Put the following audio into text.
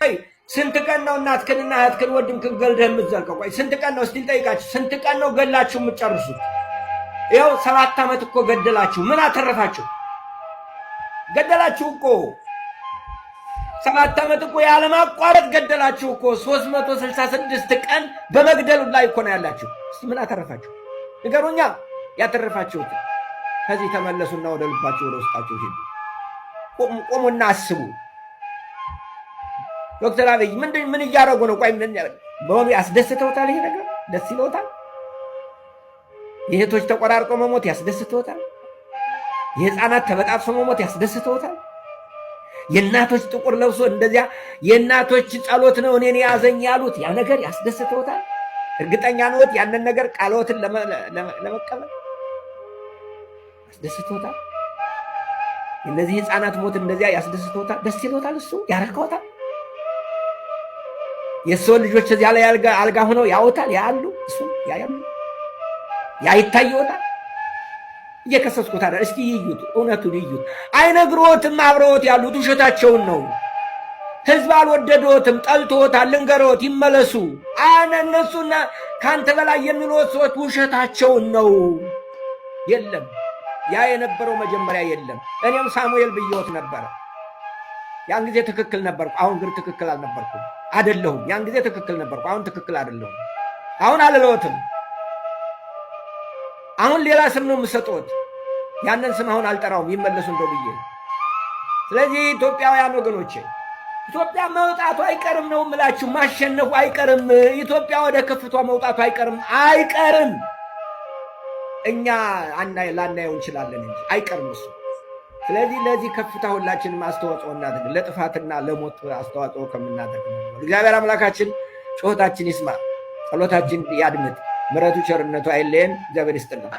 ቆይ ስንት ቀን ነው እናትክንና እህትክን ወንድምህን ገልደህ የምትዘልቀው? ቆይ ስንት ቀን ነው እስቲ ልጠይቃችሁ፣ ስንት ቀን ነው ገላችሁ የምትጨርሱት? ይኸው 7 ዓመት እኮ ገደላችሁ። ምን አተረፋችሁ? ገደላችሁ እኮ 7 ዓመት እኮ ያለማቋረጥ ገደላችሁ እኮ 366 ቀን በመግደሉ ላይ እኮ ነው ያላችሁ። እስቲ ምን አተረፋችሁ ንገሩኛ። ያተረፋችሁት ከዚህ ተመለሱና ወደ ልባችሁ ወደ ውስጣችሁ ሄዱ። ቆሙና አስቡ። ዶክተር አብይ ምን እያደረጉ ነው? ቆይ በሆኑ ያስደስተውታል? ይሄ ነገር ደስ ይለውታል? የእህቶች ተቆራርጦ መሞት ያስደስተውታል? የህፃናት ተበጣጥሶ መሞት ያስደስተውታል? የእናቶች ጥቁር ለብሶ እንደዚያ የእናቶች ጸሎት ነው እኔን ያዘኝ ያሉት ያ ነገር ያስደስተውታል? እርግጠኛ ነዎት ያንን ነገር ቃልዎትን ለመቀበል ያስደስተውታል? እነዚህ ህፃናት ሞት እንደዚያ ያስደስተውታል? ደስ ይለውታል? እሱ ያረካውታል? የሰው ልጆች እዚያ ላይ አልጋ ሆነው ያውታል? ያሉ እሱ ያያሉ? ያ ይታየውታል? እየከሰስኩት አይደል? እስኪ ይዩት፣ እውነቱን ይዩት። አይነግሮትም። አብረውት ያሉት ውሸታቸውን ነው። ህዝብ አልወደዶትም፣ ጠልቶታል። ልንገሮት፣ ይመለሱ። እነሱና ከአንተ በላይ የሚሉት ሰዎች ውሸታቸውን ነው። የለም ያ የነበረው መጀመሪያ የለም። እኔም ሳሙኤል ብየወት ነበረ። ያን ጊዜ ትክክል ነበርኩ፣ አሁን ግን ትክክል አልነበርኩም። አይደለሁም። ያን ጊዜ ትክክል ነበርኩ፣ አሁን ትክክል አይደለሁም። አሁን አልለወትም። አሁን ሌላ ስም ነው የምሰጠዎት። ያንን ስም አሁን አልጠራውም፣ ይመለሱ እንደው ብዬ። ስለዚህ ኢትዮጵያውያን ወገኖቼ ኢትዮጵያ መውጣቱ አይቀርም ነው የምላችሁ። ማሸነፉ አይቀርም። ኢትዮጵያ ወደ ከፍቷ መውጣቱ አይቀርም። እኛ ላናየው እንችላለን እንጂ አይቀርም እሱ። ስለዚህ ለዚህ ከፍታ ሁላችንም አስተዋጽኦ እናድርግ። ለጥፋትና ለሞት አስተዋጽኦ ከምናደርግ ነው። እግዚአብሔር አምላካችን ጩኸታችን ይስማ፣ ጸሎታችን ያድምጥ። ምሕረቱ ቸርነቱ አይለየን። እግዚአብሔር ይስጥልን።